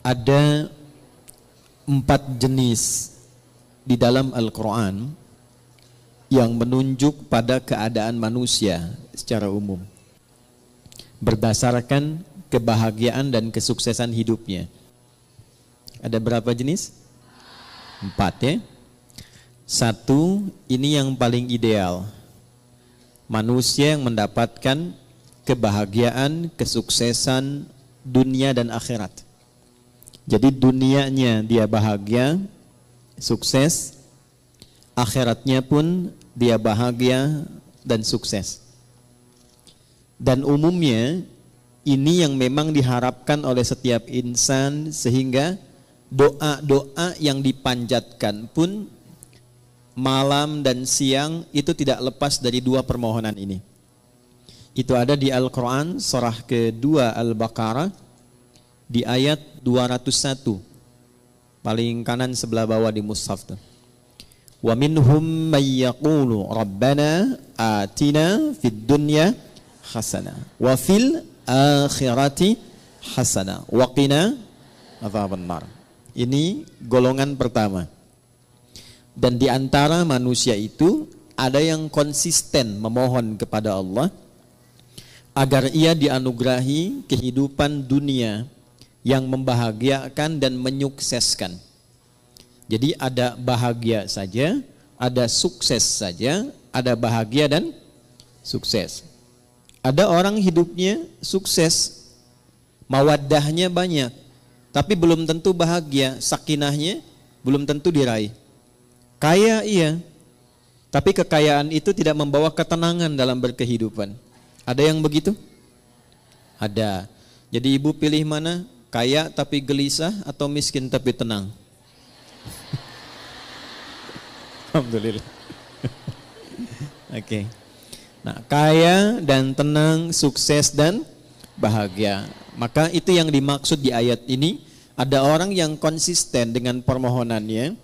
Ada 4 jenis di dalam Al-Quran yang menunjuk pada keadaan manusia secara umum berdasarkan kebahagiaan dan kesuksesan hidupnya. Ada berapa jenis? 4 ya. 1, ini yang paling ideal. Manusia yang mendapatkan kebahagiaan, kesuksesan dunia dan akhirat. Jadi dunianya dia bahagia, sukses, akhiratnya pun dia bahagia dan sukses. Dan umumnya ini yang memang diharapkan oleh setiap insan, sehingga doa-doa yang dipanjatkan pun malam dan siang itu tidak lepas dari 2 permohonan ini. Itu ada di Al-Quran surah kedua Al-Baqarah di ayat 201, paling kanan sebelah bawah di mushaf tuh. Wa minhum may yaqulu rabbana atina fid dunya hasanah wa fil akhirati hasanah wa qina adzabannar. Ini golongan pertama. Dan di antara manusia itu ada yang konsisten memohon kepada Allah agar ia dianugerahi kehidupan dunia yang membahagiakan dan menyukseskan. Jadi ada bahagia saja, ada sukses saja, ada bahagia dan sukses. Ada orang hidupnya sukses, mawaddahnya banyak, tapi belum tentu bahagia, sakinahnya belum tentu diraih. Kaya iya, tapi kekayaan itu tidak membawa ketenangan dalam berkehidupan. Ada yang begitu? Ada. Jadi ibu pilih mana? Kaya tapi gelisah atau miskin tapi tenang? Alhamdulillah. Oke. Nah, kaya dan tenang, sukses dan bahagia. Maka itu yang dimaksud di ayat ini. Ada orang yang konsisten dengan permohonannya.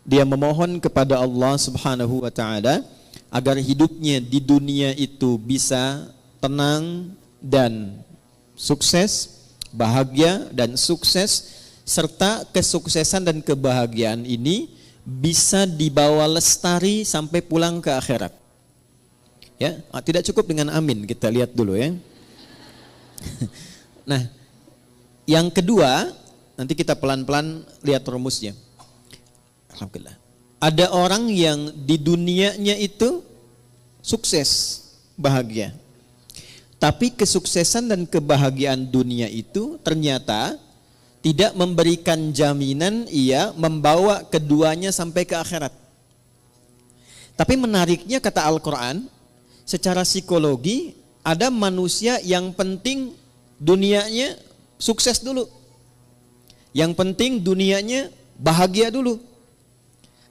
Dia memohon kepada Allah Subhanahu wa taala agar hidupnya di dunia itu bisa tenang dan sukses, bahagia dan sukses, serta kesuksesan dan kebahagiaan ini bisa dibawa lestari sampai pulang ke akhirat. Ya, tidak cukup dengan amin, kita lihat dulu ya. Nah, yang kedua, nanti kita pelan-pelan lihat rumusnya. Alhamdulillah. Ada orang yang di dunianya itu sukses, bahagia. Tapi kesuksesan dan kebahagiaan dunia itu ternyata tidak memberikan jaminan ia membawa keduanya sampai ke akhirat. Tapi menariknya kata Al-Quran, secara psikologi ada manusia yang penting dunianya sukses dulu. Yang penting dunianya bahagia dulu.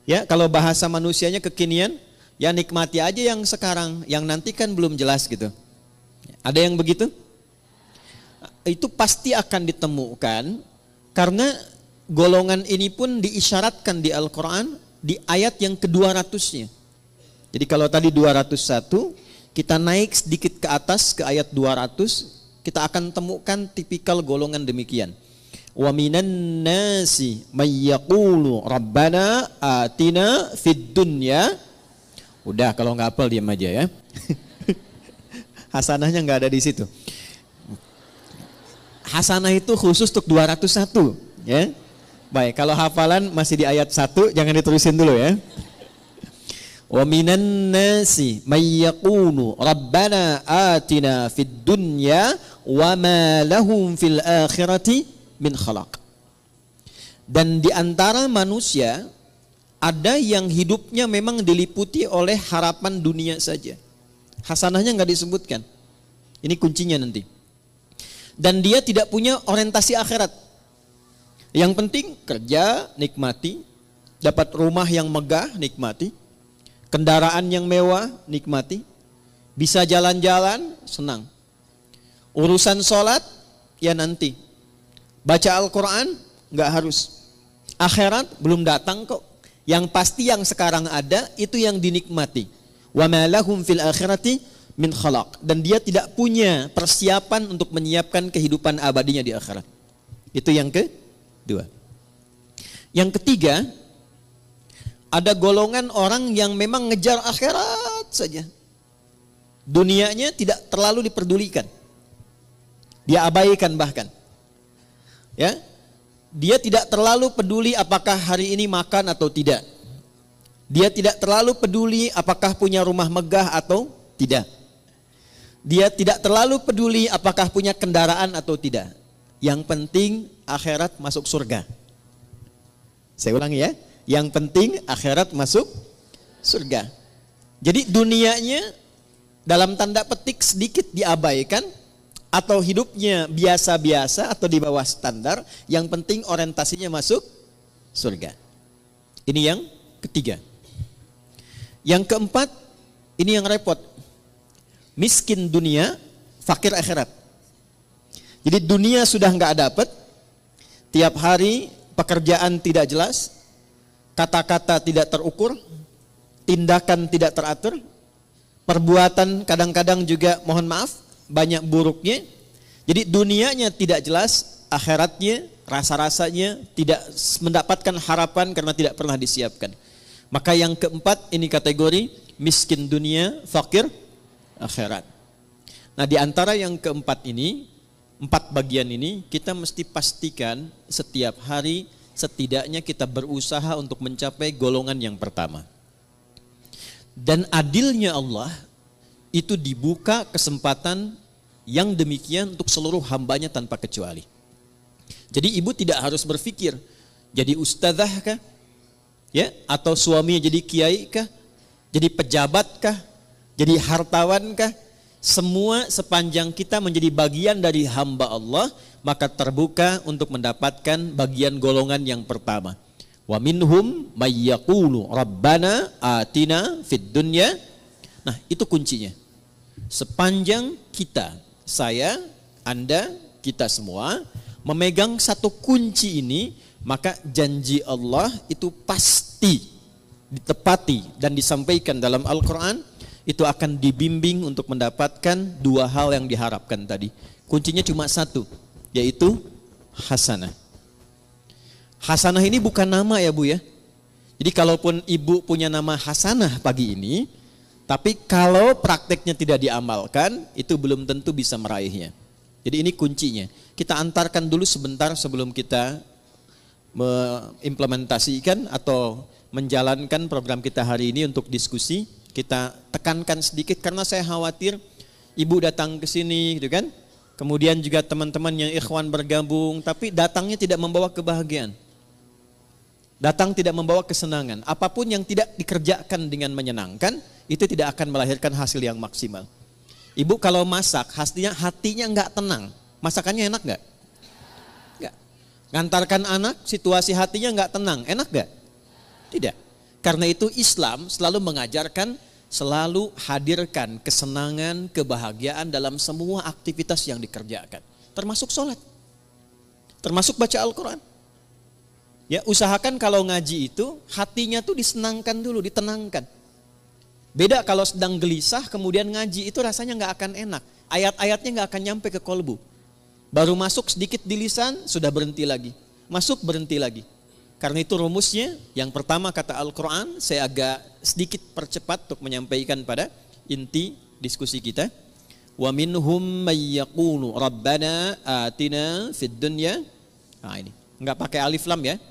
Ya, kalau bahasa manusianya kekinian, ya nikmati aja yang sekarang, yang nanti kan belum jelas gitu. Ada yang begitu? Itu pasti akan ditemukan karena golongan ini pun diisyaratkan di Al-Quran di ayat yang ke-200-nya. Jadi kalau tadi 201, kita naik sedikit ke atas ke ayat 200, kita akan temukan tipikal golongan demikian. Wa minan nasi may yaqulu rabbana atina fid dunya. Udah, kalau nggak hafal diam aja ya. Hasanahnya nggak ada di situ. Hasanah itu khusus untuk 201 ya. Baik, kalau hafalan masih di ayat 1, jangan diterusin dulu ya. Wa minan nasi may yaqulu rabbana atina fid dunya wa ma lahum fil akhirati min khalaq. Dan di antara manusia ada yang hidupnya memang diliputi oleh harapan dunia saja. Hasanahnya nggak disebutkan. Ini kuncinya nanti. Dan dia tidak punya orientasi akhirat. Yang penting kerja, nikmati. Dapat rumah yang megah, nikmati. Kendaraan yang mewah, nikmati. Bisa jalan-jalan, senang. Urusan sholat, ya nanti. Baca Al-Quran, nggak harus. Akhirat belum datang kok. Yang pasti yang sekarang ada, itu yang dinikmati. Wa ma lahum fil akhirati min khalaq. Dan dia tidak punya persiapan untuk menyiapkan kehidupan abadinya di akhirat. Itu yang Dua. Yang ketiga, ada golongan orang yang memang ngejar akhirat saja. Dunianya tidak terlalu diperdulikan. Dia abaikan bahkan. Ya. Dia tidak terlalu peduli apakah hari ini makan atau tidak. Dia tidak terlalu peduli apakah punya rumah megah atau tidak. Dia tidak terlalu peduli apakah punya kendaraan atau tidak. Yang penting akhirat masuk surga. Saya ulangi ya. Yang penting akhirat masuk surga. Jadi dunianya dalam tanda petik sedikit diabaikan, atau hidupnya biasa-biasa atau di bawah standar, yang penting orientasinya masuk surga. Ini yang ketiga. Yang keempat, ini yang repot. Miskin dunia, fakir akhirat. Jadi dunia sudah nggak dapat, tiap hari pekerjaan tidak jelas, kata-kata tidak terukur, tindakan tidak teratur, perbuatan kadang-kadang juga mohon maaf banyak buruknya. Jadi dunianya tidak jelas, akhiratnya rasa-rasanya tidak mendapatkan harapan karena tidak pernah disiapkan. Maka yang keempat ini kategori miskin dunia, fakir akhirat. Nah, di antara yang keempat ini, 4 bagian ini kita mesti pastikan setiap hari setidaknya kita berusaha untuk mencapai golongan yang pertama. Dan adilnya Allah itu dibuka kesempatan yang demikian untuk seluruh hambanya tanpa kecuali. Jadi ibu tidak harus berpikir jadi ustazah kah? Ya, atau suaminya jadi kiai kah? Jadi pejabat kah? Jadi hartawan kah? Semua sepanjang kita menjadi bagian dari hamba Allah, maka terbuka untuk mendapatkan bagian golongan yang pertama. Wa minhum may yaqulu rabbana atina fid dunya. Nah, itu kuncinya. Sepanjang kita, saya, Anda, kita semua memegang satu kunci ini, maka janji Allah itu pasti ditepati dan disampaikan dalam Al-Quran. Itu akan dibimbing untuk mendapatkan 2 hal yang diharapkan tadi. Kuncinya cuma satu, yaitu hasanah. Hasanah ini bukan nama ya Bu ya. Jadi kalaupun ibu punya nama Hasanah pagi ini, tapi kalau prakteknya tidak diamalkan, itu belum tentu bisa meraihnya. Jadi ini kuncinya. Kita antarkan dulu sebentar sebelum kita mengimplementasikan atau menjalankan program kita hari ini untuk diskusi. Kita tekankan sedikit karena saya khawatir ibu datang ke sini gitu kan. Kemudian juga teman-teman yang ikhwan bergabung, tapi datangnya tidak membawa kebahagiaan. Datang tidak membawa kesenangan. Apapun yang tidak dikerjakan dengan menyenangkan, itu tidak akan melahirkan hasil yang maksimal. Ibu kalau masak, hatinya enggak tenang. Masakannya enak enggak? Enggak. Ngantarkan anak, situasi hatinya enggak tenang. Enak enggak? Tidak. Karena itu Islam selalu mengajarkan, selalu hadirkan kesenangan, kebahagiaan dalam semua aktivitas yang dikerjakan. Termasuk sholat. Termasuk baca Al-Quran. Ya, usahakan kalau ngaji itu, hatinya tuh disenangkan dulu, ditenangkan. Beda kalau sedang gelisah kemudian ngaji, itu rasanya gak akan enak. Ayat-ayatnya gak akan nyampe ke kolbu. Baru masuk sedikit di lisan, sudah berhenti lagi. Masuk berhenti lagi. Karena itu rumusnya, yang pertama kata Al-Quran, saya agak sedikit percepat untuk menyampaikan pada inti diskusi kita. Wa minhum may yaqulu rabbana atina fid dunya. Nah ini, enggak pakai alif lam ya.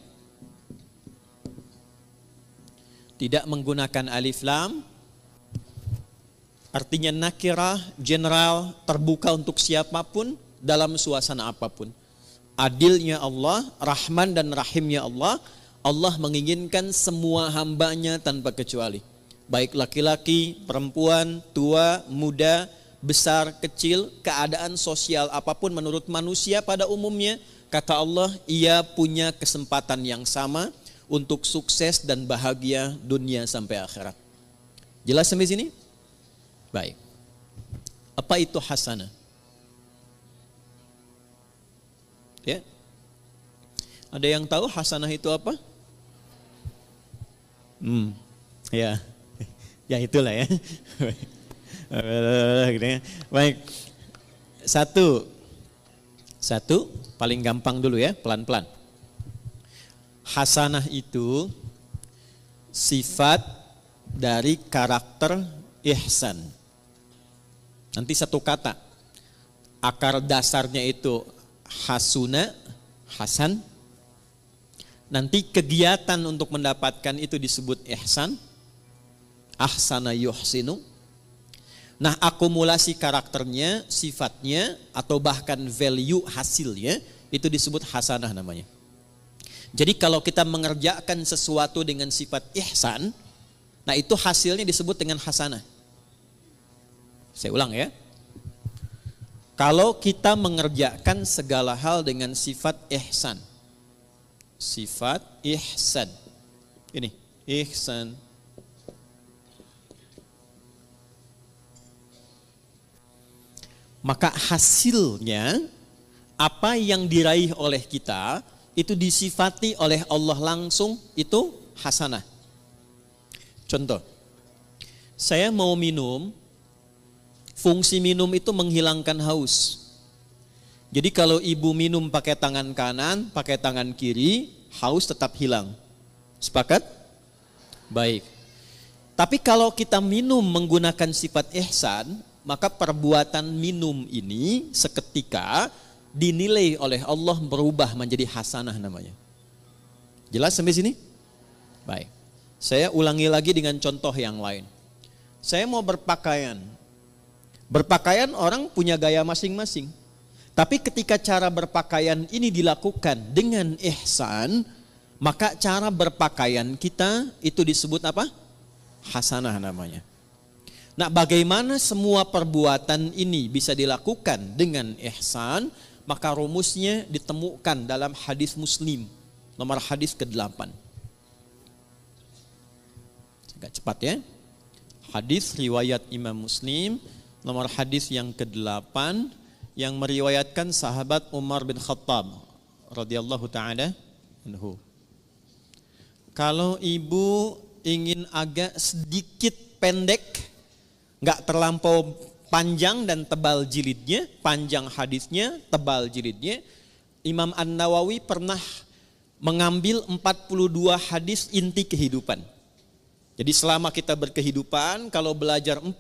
Tidak menggunakan alif lam. Artinya nakirah, general, terbuka untuk siapapun dalam suasana apapun. Adilnya Allah, Rahman dan Rahimnya Allah, Allah menginginkan semua hambanya tanpa kecuali. Baik laki-laki, perempuan, tua, muda, besar, kecil, keadaan sosial apapun menurut manusia pada umumnya, kata Allah, ia punya kesempatan yang sama untuk sukses dan bahagia dunia sampai akhirat. Jelas sampai sini? Baik. Apa itu hasanah? Ya. Ada yang tahu hasanah itu apa? Ya. Ya itulah ya. Baik. Satu paling gampang dulu ya, pelan-pelan. Hasanah itu sifat dari karakter ihsan. Nanti satu kata, akar dasarnya itu hasuna, hasan. Nanti kegiatan untuk mendapatkan itu disebut ihsan, ahsana yuhsinu. Nah, akumulasi karakternya, sifatnya, atau bahkan value hasilnya, itu disebut hasanah namanya. Jadi kalau kita mengerjakan sesuatu dengan sifat ihsan, nah itu hasilnya disebut dengan hasanah. Saya ulang ya. Kalau kita mengerjakan segala hal dengan sifat ihsan. Sifat ihsan. Ini, ihsan. Maka hasilnya, apa yang diraih oleh kita, itu disifati oleh Allah langsung, itu hasanah. Contoh, saya mau minum, fungsi minum itu menghilangkan haus. Jadi kalau ibu minum pakai tangan kanan, pakai tangan kiri, haus tetap hilang. Sepakat? Baik. Tapi kalau kita minum menggunakan sifat ihsan, maka perbuatan minum ini seketika dinilai oleh Allah berubah menjadi hasanah namanya. Jelas sampai sini? Baik. Saya ulangi lagi dengan contoh yang lain. Saya mau berpakaian. Berpakaian orang punya gaya masing-masing. Tapi ketika cara berpakaian ini dilakukan dengan ihsan, maka cara berpakaian kita itu disebut apa? Hasanah namanya. Nah, bagaimana semua perbuatan ini bisa dilakukan dengan ihsan? Maka rumusnya ditemukan dalam hadis Muslim, nomor hadis ke-8. Agak cepat ya. Hadis riwayat Imam Muslim, nomor hadis yang ke-8, yang meriwayatkan sahabat Umar bin Khattab radhiyallahu taala anhu. Kalau ibu ingin agak sedikit pendek, enggak terlampau panjang dan tebal jilidnya, panjang hadisnya, tebal jilidnya, Imam An-Nawawi pernah mengambil 42 hadis inti kehidupan. Jadi selama kita berkehidupan, kalau belajar 42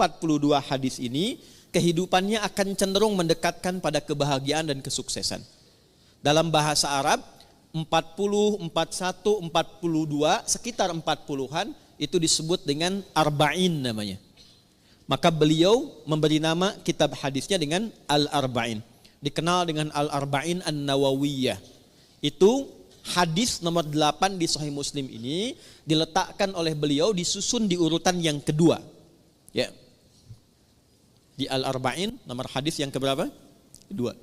hadis ini, kehidupannya akan cenderung mendekatkan pada kebahagiaan dan kesuksesan. Dalam bahasa Arab, 40, 41, 42, sekitar 40-an, itu disebut dengan arba'in namanya. Maka beliau memberi nama kitab hadisnya dengan Al-Arba'in. Dikenal dengan Al-Arba'in An-Nawawiyah. Itu hadis nomor 8 di Sahih Muslim ini diletakkan oleh beliau, disusun di urutan yang kedua. Ya. Di Al-Arba'in nomor hadis yang keberapa? Kedua.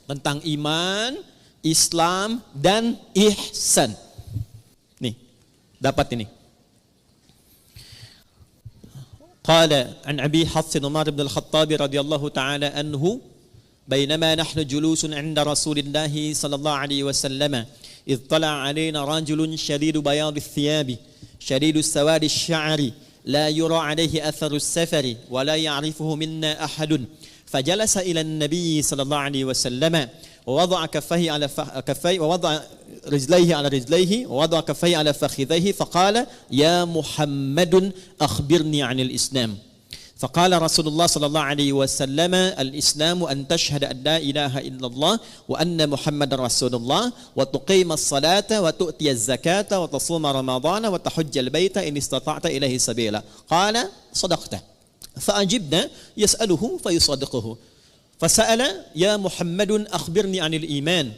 Tentang iman, Islam, dan ihsan. Nih, dapat ini. قال عن أبي حفص عمر بن الخطاب رضي الله تعالى عنه بينما نحن جلوس عند رسول الله صلى الله عليه وسلم إذ طلع علينا رجل شديد بياض الثياب شديد سواد الشعر لا يرى عليه أثر السفر ولا يعرفه منا أحد فجلس إلى النبي صلى الله عليه وسلم ووضع كفيه على كفيه ووضع رجليه على رجليه ووضع كفيه على فخذيه فقال يا محمد أخبرني عن الإسلام فقال رسول الله صلى الله عليه وسلم الإسلام أن تشهد أن لا إله إلا الله وأن محمد رسول الله وتقيم الصلاة وتؤتي الزكاة وتصوم رمضان وتحج البيت إن استطعت إليه سبيلا قال صدقت فأجبنا يسأله فيصدقه فسأل يا محمد أخبرني عن الإيمان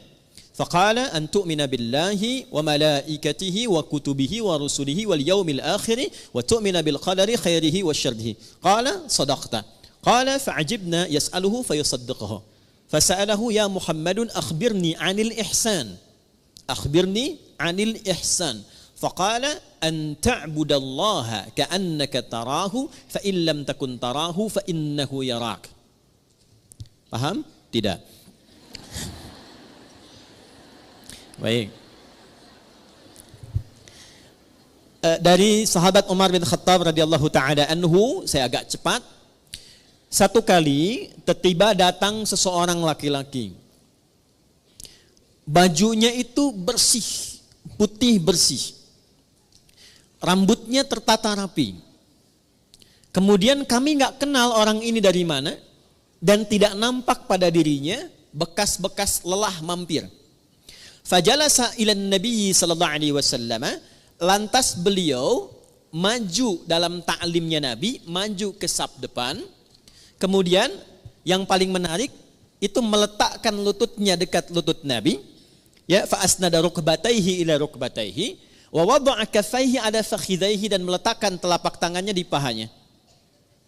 فقال أن تؤمن بالله وملائكته وكتبه ورسله واليوم الآخر وتؤمن بالقدر خيره وشره قال صدقت قال فعجبنا يسأله فيصدقه فسأله يا محمد أخبرني عن الإحسان أخبرني عن الإحسان فقال أن تعبد الله كأنك تراه فإن لم تكن تراه فإنه يراك. Paham? Tidak. Baik. Dari sahabat Umar bin Khattab radhiyallahu taala anhu, saya agak cepat. Satu kali tiba datang seseorang laki-laki. Bajunya itu bersih, putih bersih. Rambutnya tertata rapi. Kemudian kami nggak kenal orang ini dari mana dan tidak nampak pada dirinya bekas-bekas lelah mampir. Fajalasa ilan Nabi sallallahu alaihi wasallam, lantas beliau maju dalam ta'limnya Nabi, maju ke saf depan. Kemudian yang paling menarik itu meletakkan lututnya dekat lutut Nabi. Ya, fa asnada rukbatayhi ila rukbatayhi wa wada'a kaffayhi ala fakhidhayhi, dan meletakkan telapak tangannya di pahanya.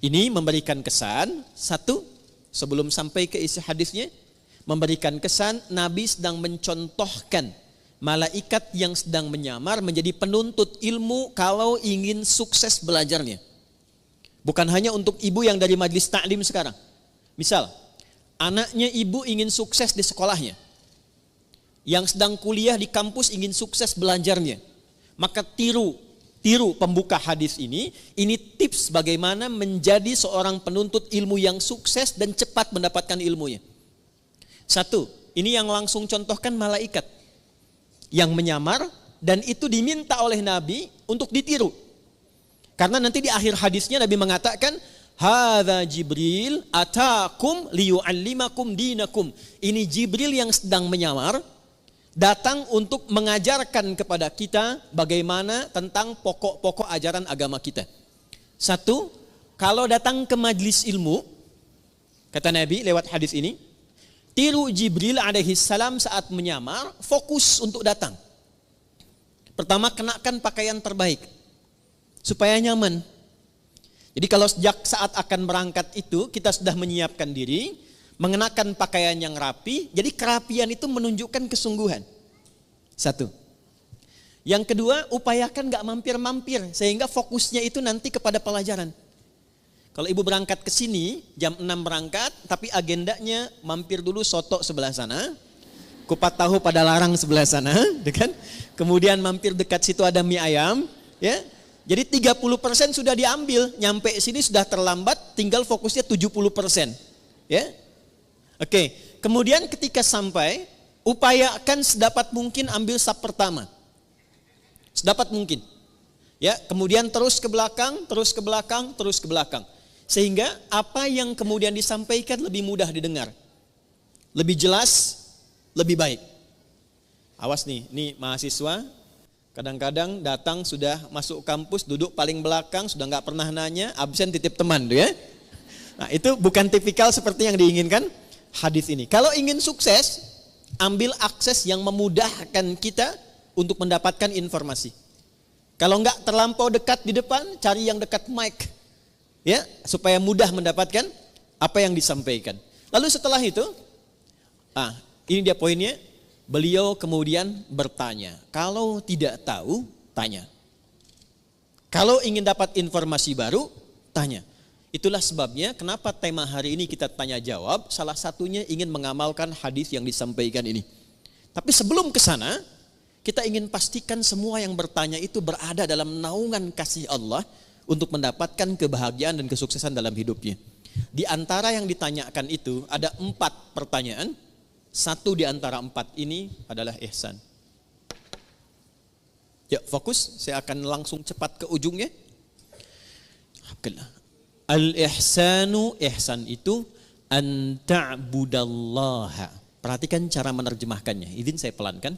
Ini memberikan kesan, satu, sebelum sampai ke isi hadisnya, memberikan kesan Nabi sedang mencontohkan malaikat yang sedang menyamar menjadi penuntut ilmu kalau ingin sukses belajarnya. Bukan hanya untuk ibu yang dari majlis taklim sekarang. Misal, anaknya ibu ingin sukses di sekolahnya. Yang sedang kuliah di kampus ingin sukses belajarnya. Maka tiru pembuka hadis ini tips bagaimana menjadi seorang penuntut ilmu yang sukses dan cepat mendapatkan ilmunya. Satu, ini yang langsung contohkan malaikat yang menyamar, dan itu diminta oleh Nabi untuk ditiru. Karena nanti di akhir hadisnya Nabi mengatakan, hadza Jibril atakum liyu'allimakum dinakum. Ini Jibril yang sedang menyamar, datang untuk mengajarkan kepada kita bagaimana tentang pokok-pokok ajaran agama kita. Satu, kalau datang ke majlis ilmu, kata Nabi lewat hadis ini, tiru Jibril alaihi salam saat menyamar, fokus untuk datang. Pertama, kenakan pakaian terbaik supaya nyaman. Jadi kalau sejak saat akan berangkat itu kita sudah menyiapkan diri, mengenakan pakaian yang rapi, jadi kerapian itu menunjukkan kesungguhan. Satu. Yang kedua, upayakan gak mampir-mampir, sehingga fokusnya itu nanti kepada pelajaran. Kalau ibu berangkat ke sini, jam 6 berangkat, tapi agendanya mampir dulu soto sebelah sana, kupat tahu pada larang sebelah sana, kan? Kemudian mampir dekat situ ada mie ayam, ya. Jadi 30% sudah diambil, nyampe sini sudah terlambat, tinggal fokusnya 70%, ya. Oke, kemudian ketika sampai, upayakan sedapat mungkin ambil saf pertama. Sedapat mungkin. Ya, kemudian terus ke belakang, terus ke belakang, terus ke belakang. Sehingga apa yang kemudian disampaikan lebih mudah didengar. Lebih jelas, lebih baik. Awas nih, ini mahasiswa kadang-kadang datang sudah masuk kampus, duduk paling belakang, sudah nggak pernah nanya, absen titip teman tuh ya. Nah, itu bukan tipikal seperti yang diinginkan hadis ini. Kalau ingin sukses, ambil akses yang memudahkan kita untuk mendapatkan informasi. Kalau enggak terlampau dekat di depan, cari yang dekat mic, ya, supaya mudah mendapatkan apa yang disampaikan. Lalu setelah itu, ini dia poinnya. Beliau kemudian bertanya. Kalau tidak tahu, tanya. Kalau ingin dapat informasi baru, tanya. Itulah sebabnya kenapa tema hari ini kita tanya jawab, salah satunya ingin mengamalkan hadis yang disampaikan ini. Tapi sebelum ke sana, kita ingin pastikan semua yang bertanya itu berada dalam naungan kasih Allah untuk mendapatkan kebahagiaan dan kesuksesan dalam hidupnya. Di antara yang ditanyakan itu ada 4 pertanyaan. Satu di antara 4 ini adalah ihsan. Ya, fokus, saya akan langsung cepat ke ujungnya. Al-ihsanu, ihsan itu an ta'budallaha. Perhatikan cara menerjemahkannya. Izin saya pelankan.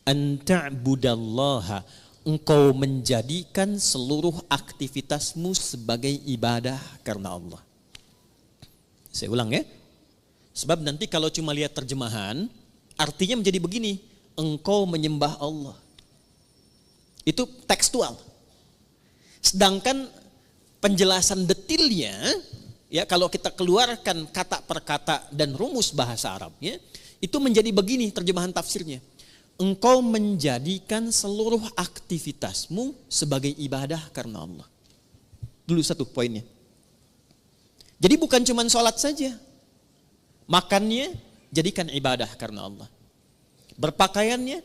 An ta'budallaha. Engkau menjadikan seluruh aktivitasmu sebagai ibadah karena Allah. Saya ulang ya. Sebab nanti kalau cuma lihat terjemahan, artinya menjadi begini. Engkau menyembah Allah. Itu tekstual. Sedangkan penjelasan detilnya, ya, kalau kita keluarkan kata per kata dan rumus bahasa Arabnya, itu menjadi begini terjemahan tafsirnya. Engkau menjadikan seluruh aktivitasmu sebagai ibadah karena Allah. Dulu satu poinnya. Jadi bukan cuma sholat saja. Makannya jadikan ibadah karena Allah. Berpakaiannya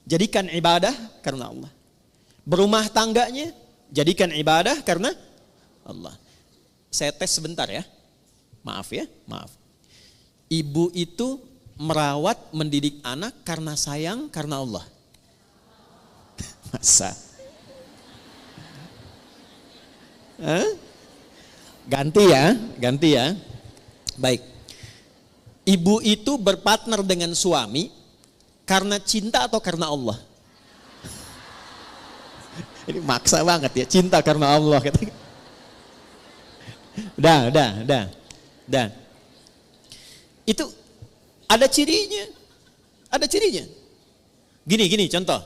jadikan ibadah karena Allah. Berumah tangganya jadikan ibadah karena Allah. Saya tes sebentar ya. Maaf ya, maaf. Ibu itu merawat, mendidik anak karena sayang, karena Allah. Masa? Hah? Ganti ya. Baik. Ibu itu berpartner dengan suami karena cinta atau karena Allah? Ini maksa banget ya, cinta karena Allah. Udah. Itu ada cirinya. Gini contoh.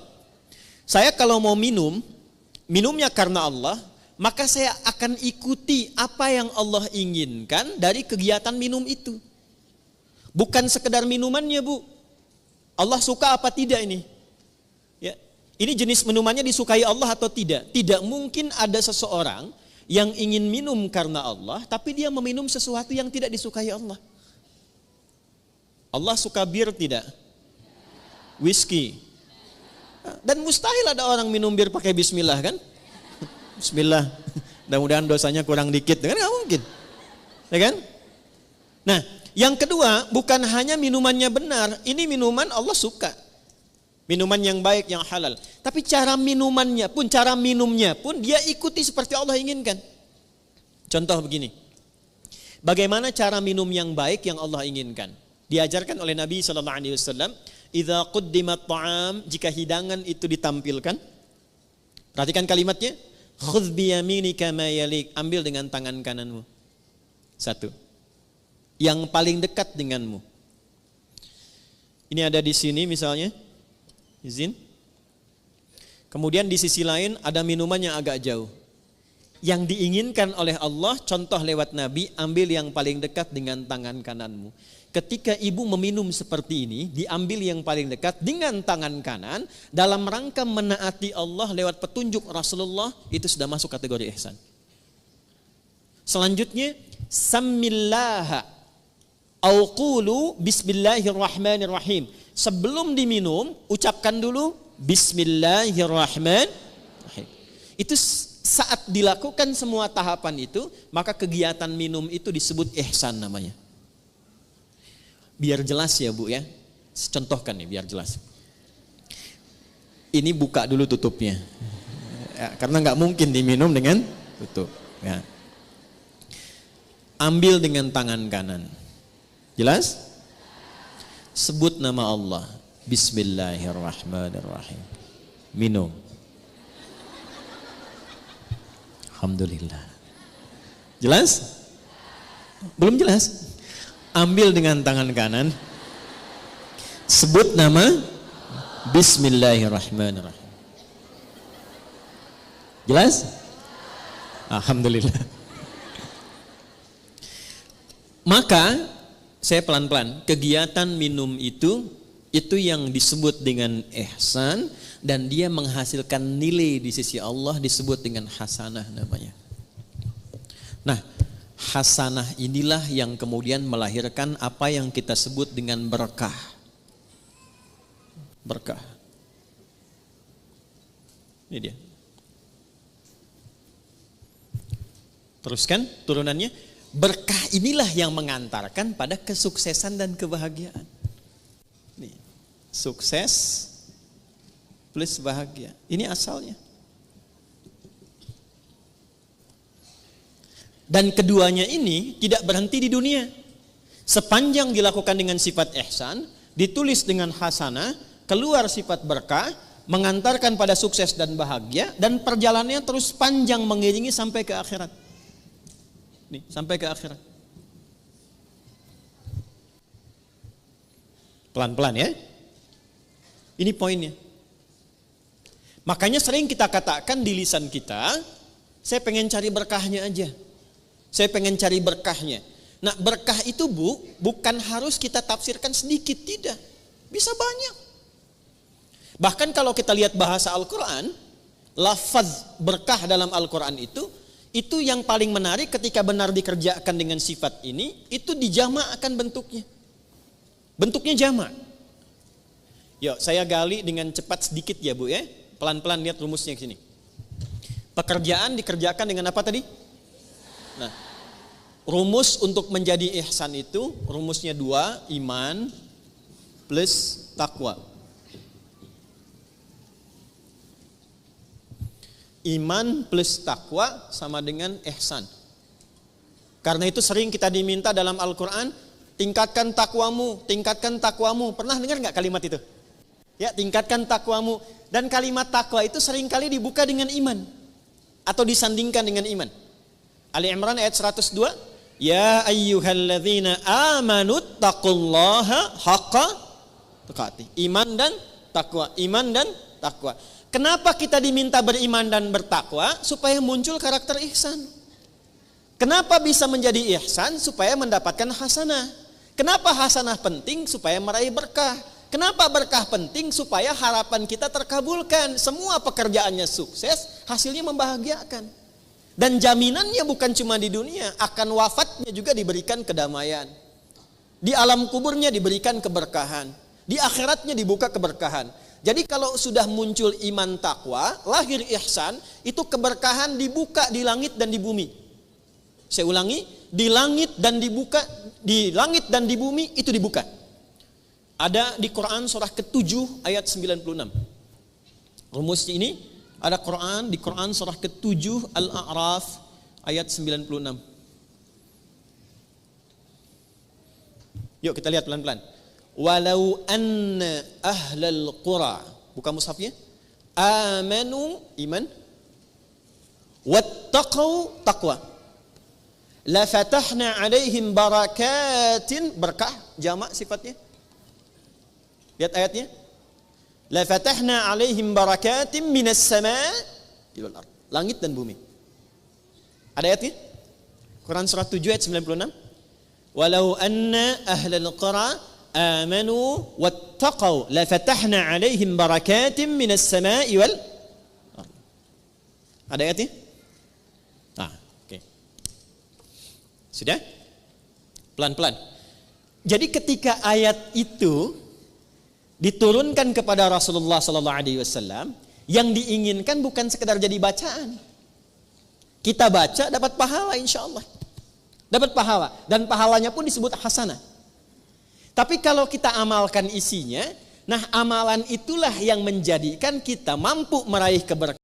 Saya kalau mau minumnya karena Allah, maka saya akan ikuti apa yang Allah inginkan dari kegiatan minum itu. Bukan sekedar minumannya, Bu. Allah suka apa tidak ini? Ya. Ini jenis minumannya disukai Allah atau tidak? Tidak mungkin ada seseorang yang ingin minum karena Allah, tapi dia meminum sesuatu yang tidak disukai Allah. Allah suka bir tidak? Whisky. Dan mustahil ada orang minum bir pakai bismillah kan? Bismillah, mudah-mudahan dosanya kurang dikit, kan nggak mungkin, ya kan? Nah, yang kedua, bukan hanya minumannya benar, ini minuman Allah suka, minuman yang baik, yang halal. Tapi cara minumnya pun dia ikuti seperti Allah inginkan. Contoh begini, bagaimana cara minum yang baik yang Allah inginkan? Diajarkan oleh Nabi SAW, idza quddimat ta'am, jika hidangan itu ditampilkan, perhatikan kalimatnya. Khudh biyaminika ma yalik, ambil dengan tangan kananmu. Satu. Yang paling dekat denganmu. Ini ada di sini misalnya. Izin. Kemudian di sisi lain ada minuman yang agak jauh. Yang diinginkan oleh Allah, contoh lewat Nabi, ambil yang paling dekat dengan tangan kananmu. Ketika ibu meminum seperti ini, diambil yang paling dekat dengan tangan kanan, dalam rangka menaati Allah lewat petunjuk Rasulullah, itu sudah masuk kategori ihsan. Selanjutnya, Sammillaha au qulu bismillahirrahmanirrahim. Sebelum diminum, ucapkan dulu Bismillahirrahmanirrahim. Itu saat dilakukan semua tahapan itu, maka kegiatan minum itu disebut ihsan namanya. Biar jelas ya Bu ya, contohkan nih biar jelas. Ini buka dulu tutupnya, ya, karena nggak mungkin diminum dengan tutup. Ya. Ambil dengan tangan kanan, jelas? Sebut nama Allah, Bismillahirrahmanirrahim. Minum. Alhamdulillah. Jelas? Belum jelas? Ambil dengan tangan kanan, sebut nama Bismillahirrahmanirrahim. Jelas? Alhamdulillah. Maka saya pelan-pelan, kegiatan minum itu yang disebut dengan ihsan, dan dia menghasilkan nilai di sisi Allah disebut dengan hasanah namanya. Nah, hasanah inilah yang kemudian melahirkan apa yang kita sebut dengan berkah. Berkah. Ini dia. Teruskan turunannya. Berkah inilah yang mengantarkan pada kesuksesan dan kebahagiaan. Nih, sukses plus bahagia. Ini asalnya. Dan keduanya ini tidak berhenti di dunia. Sepanjang dilakukan dengan sifat ihsan, ditulis dengan hasanah, keluar sifat berkah, mengantarkan pada sukses dan bahagia, dan perjalanannya terus panjang mengiringi sampai ke akhirat. Nih, sampai ke akhirat. Pelan-pelan ya. Ini poinnya. Makanya sering kita katakan di lisan kita, saya pengen cari berkahnya aja. Saya pengen cari berkahnya. Nah, berkah itu Bu, bukan harus kita tafsirkan sedikit, tidak. Bisa banyak. Bahkan kalau kita lihat bahasa Al-Quran, lafaz berkah dalam Al-Quran itu yang paling menarik ketika benar dikerjakan dengan sifat ini, itu dijamakkan bentuknya. Bentuknya jamak. Yuk, saya gali dengan cepat sedikit ya Bu ya. Pelan-pelan lihat rumusnya ke sini. Pekerjaan dikerjakan dengan apa tadi? Nah, rumus untuk menjadi ihsan itu rumusnya 2, iman plus takwa. Iman plus takwa sama dengan ihsan. Karena itu sering kita diminta dalam Al-Quran, tingkatkan takwamu, tingkatkan takwamu. Pernah dengar nggak kalimat itu? Ya, tingkatkan takwamu. Dan kalimat takwa itu seringkali dibuka dengan iman atau disandingkan dengan iman. Ali Imran ayat 102, ya ayyuhalladzina amanu taqullaha haqqa tuqatih. Iman dan takwa, iman dan takwa. Kenapa kita diminta beriman dan bertakwa? Supaya muncul karakter ihsan. Kenapa bisa menjadi ihsan? Supaya mendapatkan hasanah. Kenapa hasanah penting? Supaya meraih berkah. Kenapa berkah penting? Supaya harapan kita terkabulkan. Semua pekerjaannya sukses, hasilnya membahagiakan. Dan jaminannya bukan cuma di dunia, akan wafatnya juga diberikan kedamaian. Di alam kuburnya diberikan keberkahan. Di akhiratnya dibuka keberkahan. Jadi kalau sudah muncul iman takwa, lahir ihsan, itu keberkahan dibuka di langit dan di bumi. Saya ulangi, di langit dan dibuka, di langit dan di bumi itu dibuka. Ada di Quran surah ke-7 ayat 96. Rumusnya ini ada Quran di Quran surah ke-7 Al-A'raf ayat 96. Yuk kita lihat pelan-pelan. Walau anna ahlal qura, buka mushafnya, amanu iman, wattaqau taqwa, la fatahna alaihim barakatin, berkah jamak sifatnya. Lihat ayatnya. La fatahna alaihim barakatin minas sama' wal ard. Langit dan bumi. Ada ayatnya? Quran surah 7 ayat 96. Walau anna ahlal qura amanu wattaqau la fatahna alaihim barakatin minas sama'i wal ard. Ada ayatnya? Oke. Sudah? Pelan-pelan. Jadi ketika ayat itu diturunkan kepada Rasulullah sallallahu alaihi wasallam, yang diinginkan bukan sekedar jadi bacaan. Kita baca dapat pahala insyaallah. Dapat pahala dan pahalanya pun disebut hasanah. Tapi kalau kita amalkan isinya, nah amalan itulah yang menjadikan kita mampu meraih keberkahan